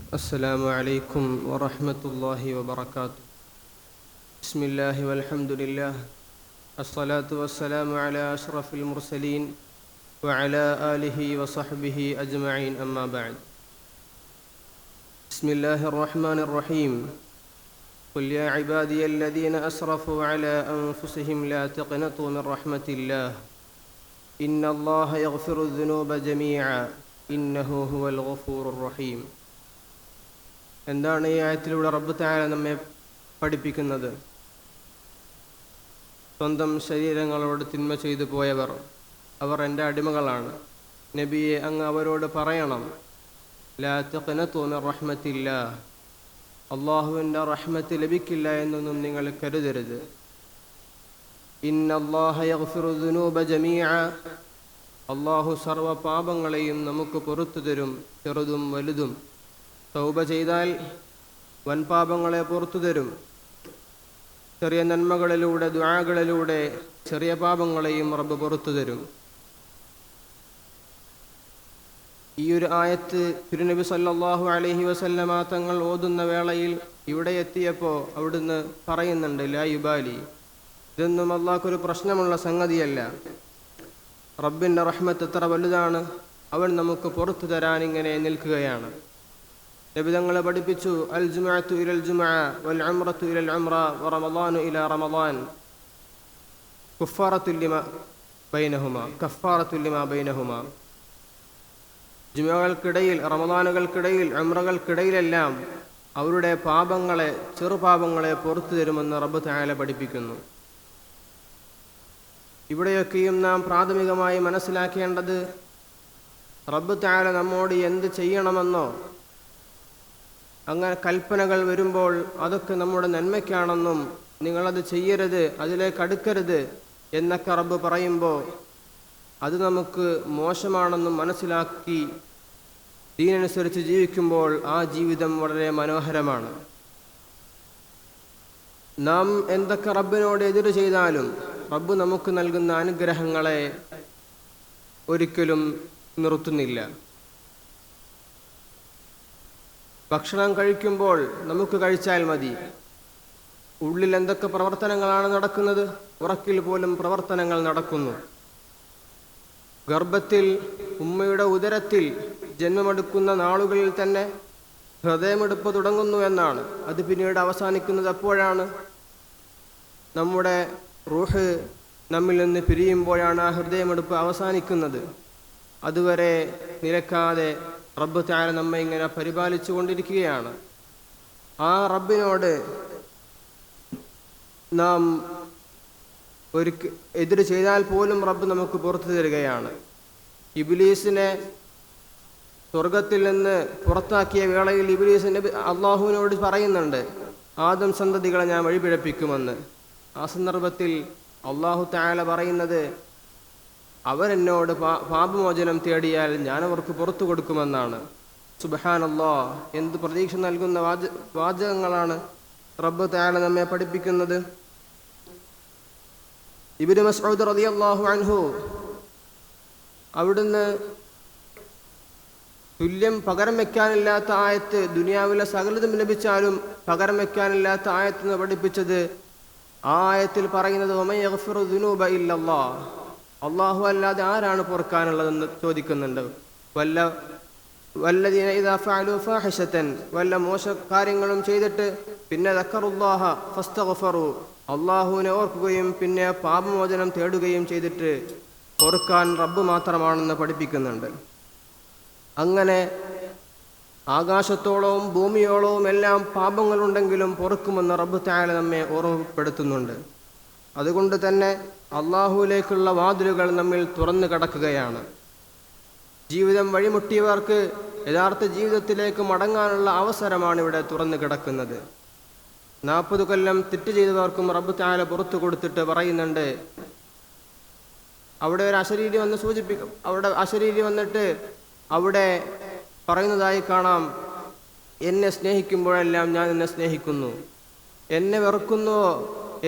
السلام عليكم ورحمة الله وبركاته. بسم الله والحمد لله، الصلاة والسلام على أشرف المرسلين وعلى آله وصحبه أجمعين، أما بعد. بسم الله الرحمن الرحيم. قل يا عبادي الذين أسرفوا على أنفسهم لا تقنطوا من رحمة الله إن الله يغفر الذنوب جميعا إنه هو الغفور الرحيم. എന്താണ് ഈ ആയത്തിലൂടെ റബ്ബ് തആല നമ്മെ പഠിപ്പിക്കുന്നത്? സ്വന്തം ശരീരങ്ങളോട് തിന്മ ചെയ്തു പോയവർ, അവർ എൻ്റെ അടിമകളാണ്. നബിയെ, അങ്ങ് അവരോട് പറയണം, ലാ തഖ്നതു മിർ റഹ്മത്തില്ലാഹ്, അള്ളാഹുവിൻ്റെ റഹ്മത്ത് ലഭിക്കില്ല എന്നൊന്നും നിങ്ങൾ കരുതരുത്. ഇന്നല്ലാഹ യഗ്ഫിറു ദുനൂബ ജമീഅ, അള്ളാഹു സർവ്വ പാപങ്ങളെയും നമുക്ക് പുറത്തു തരും, ചെറുതും വലുതും. തൗബ ചെയ്താൽ വൻപാപങ്ങളെ പുറത്തു തരും. ചെറിയ നന്മകളിലൂടെ, ദുആകളിലൂടെ ചെറിയ പാപങ്ങളെയും റബ്ബ് പുറത്തു തരും. ഈ ഒരു ആയത്ത് തിരുനബി സല്ലല്ലാഹു അലൈഹി വസല്ലമ തങ്ങൾ ഓതുന്ന വേളയിൽ ഇവിടെ എത്തിയപ്പോൾ അവിടുന്ന് പറയുന്നുണ്ട്, ലാ യുബാലി, ഇതൊന്നും അള്ളാഹ്ക്കൊരു പ്രശ്നമുള്ള സംഗതിയല്ല. റബ്ബിൻ്റെ റഹ്മത്ത് എത്ര വലുതാണ്, അവൻ നമുക്ക് പുറത്തു തരാൻ ഇങ്ങനെ നിൽക്കുകയാണ്. നബി തങ്ങളെ പഠിപ്പിച്ചു, അൽ ജുമുഅത്തു ഇലൽ ജുമുഅ വൽ ഉംറത്തു ഇലൽ ഉംറ വറമളാനു ഇലാ റമളാൻ കഫാറത്തുൽ ലിമാ ബൈനഹുമാ. ജുമുഅകൾക്കിടയിൽ, റമളാനുകൾക്കിടയിൽ, ഉംറകൾക്കിടയിലെല്ലാം അവരുടെ പാപങ്ങളെ, ചെറുപാപങ്ങളെ പുറത്തു തരുമെന്ന് റബ്ബ് തആല പഠിപ്പിക്കുന്നു. ഇവിടെയൊക്കെയും നാം പ്രാഥമികമായി മനസ്സിലാക്കേണ്ടത്, റബ്ബ് തആല നമ്മോട് എന്ത് ചെയ്യണമെന്നോ, അങ്ങനെ കൽപ്പനകൾ വരുമ്പോൾ അതൊക്കെ നമ്മുടെ നന്മയ്ക്കാണെന്നും നിങ്ങളത് ചെയ്യരുത്, അതിലേക്ക് അടുക്കരുത് എന്നൊക്കെ റബ്ബ് പറയുമ്പോൾ അത് നമുക്ക് മോശമാണെന്നും മനസ്സിലാക്കി ദീനനുസരിച്ച് ജീവിക്കുമ്പോൾ ആ ജീവിതം വളരെ മനോഹരമാണ്. നാം എന്തൊക്കെ റബ്ബിനോട് എതിര് ചെയ്താലും റബ്ബ് നമുക്ക് നൽകുന്ന അനുഗ്രഹങ്ങളെ ഒരിക്കലും നിർത്തുന്നില്ല. ഭക്ഷണം കഴിക്കുമ്പോൾ നമുക്ക് കഴിച്ചാൽ മതി. ഉള്ളിൽ എന്തൊക്കെ പ്രവർത്തനങ്ങളാണ് നടക്കുന്നത്? ഉറക്കിൽ പോലും പ്രവർത്തനങ്ങൾ നടക്കുന്നു. ഗർഭത്തിൽ, ഉമ്മയുടെ ഉദരത്തിൽ ജന്മമെടുക്കുന്ന നാളുകളിൽ തന്നെ ഹൃദയമെടുപ്പ് തുടങ്ങുന്നു എന്നാണ്. അത് പിന്നീട് അവസാനിക്കുന്നത് എപ്പോഴാണ്? നമ്മുടെ റൂഹ് നമ്മിൽ നിന്ന് പിരിയുമ്പോഴാണ് ആ ഹൃദയമെടുപ്പ് അവസാനിക്കുന്നത്. അതുവരെ നിലക്കാതെ റബ്ബ് തആല നമ്മെ ഇങ്ങനെ പരിപാലിച്ചു കൊണ്ടിരിക്കുകയാണ്. ആ റബ്ബിനോട് നാം എതിര് ചെയ്താൽ പോലും റബ്ബ് നമുക്ക് പുറത്തു തരികയാണ്. ഇബ്ലീസിനെ സ്വർഗത്തിൽ നിന്ന് പുറത്താക്കിയ വേളയിൽ ഇബ്ലീസിനെ അള്ളാഹുവിനോട് പറയുന്നുണ്ട്, ആദം സന്തതികളെ ഞാൻ വഴിപിഴപ്പിക്കുമെന്ന്. ആ സന്ദർഭത്തിൽ അള്ളാഹു തആല പറയുന്നത്, അവരെന്നോട് പാപമോചനം തേടിയാൽ ഞാൻ അവർക്ക് പുറത്തു കൊടുക്കുമെന്നാണ്. സുബ്ഹാനല്ലാഹ്, എന്ത് പ്രതീക്ഷ നൽകുന്ന വാചകങ്ങളാണ് റബ്ബ് തആല നമ്മെ പഠിപ്പിക്കുന്നത്. ഇബ്നു മസ്ഊദ് റളിയല്ലാഹു അൻഹു, അവിടുന്ന് തുല്യം പകരം വെക്കാനില്ലാത്ത ആയത്ത്, ദുനിയാവിലെ സകലതും ലഭിച്ചാലും പകരം വെക്കാനില്ലാത്ത ആയത്ത് പഠിപ്പിച്ചത്, ആ ആയത്തിൽ പറയുന്നത്, വമൻ യഗ്ഫിറു ദുനൂബ ഇല്ലല്ലാഹ്, അള്ളാഹു അല്ലാതെ ആരാണ് പൊറുക്കാനുള്ളതെന്ന് ചോദിക്കുന്നുണ്ട്. വല്ലദീന ഇദാ ഫഅലു ഫാഹിശതൻ, വല്ല മോശ കാര്യങ്ങളും ചെയ്തിട്ട് പിന്നെ ദക്കറുല്ലാഹ ഫസ്തഗ്ഫറു, അള്ളാഹുവിനെ ഓർക്കുകയും പിന്നെ പാപമോചനം തേടുകയും ചെയ്തിട്ട് പൊറുക്കാൻ റബ്ബ് മാത്രമാണെന്ന് പഠിപ്പിക്കുന്നുണ്ട്. അങ്ങനെ ആകാശത്തോളവും ഭൂമിയോളവും എല്ലാം പാപങ്ങളുണ്ടെങ്കിലും പൊറുക്കുമെന്ന് റബ്ബ് തആല നമ്മെ ഓർമ്മപ്പെടുത്തുന്നുണ്ട്. അതുകൊണ്ട് തന്നെ അള്ളാഹുവിലേക്കുള്ള വാതിലുകൾ നമ്മിൽ തുറന്നു കിടക്കുകയാണ്. ജീവിതം വഴിമുട്ടിയവർക്ക് യഥാർത്ഥ ജീവിതത്തിലേക്ക് മടങ്ങാനുള്ള അവസരമാണ് ഇവിടെ തുറന്നു കിടക്കുന്നത്. 40 കൊല്ലം തെറ്റ് ചെയ്തവർക്കും റബ്ബ് തആല പുറത്തു കൊടുത്തിട്ട് പറയുന്നുണ്ട്, അവിടെ ഒരു അശരീരി വന്ന് സൂചിപ്പിക്കും, അവിടെ അശരീരി വന്നിട്ട് അവിടെ പറയുന്നതായി കാണാം, എന്നെ സ്നേഹിക്കുമ്പോഴെല്ലാം ഞാൻ നിന്നെ സ്നേഹിക്കുന്നു, എന്നെ വെറുക്കുന്നുവോ,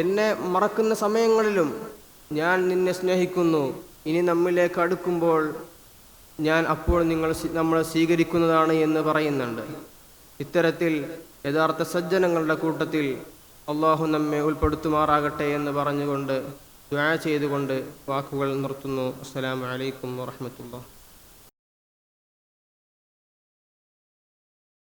എന്നെ മറക്കുന്ന സമയങ്ങളിലും ഞാൻ നിന്നെ സ്നേഹിക്കുന്നു, ഇനി നമ്മിലേക്ക് അടുക്കുമ്പോൾ ഞാൻ അപ്പോൾ നമ്മളെ സ്വീകരിക്കുന്നതാണ് എന്ന് പറയുന്നുണ്ട്. ഇത്തരത്തിൽ യഥാർത്ഥ സജ്ജനങ്ങളുടെ കൂട്ടത്തിൽ അള്ളാഹു നമ്മെ ഉൾപ്പെടുത്തുമാറാകട്ടെ എന്ന് പറഞ്ഞുകൊണ്ട് ദുആ ചെയ്തുകൊണ്ട് വാക്കുകൾ നിർത്തുന്നു. അസ്സലാമു അലൈക്കും വറഹ്മത്തുള്ളാഹി.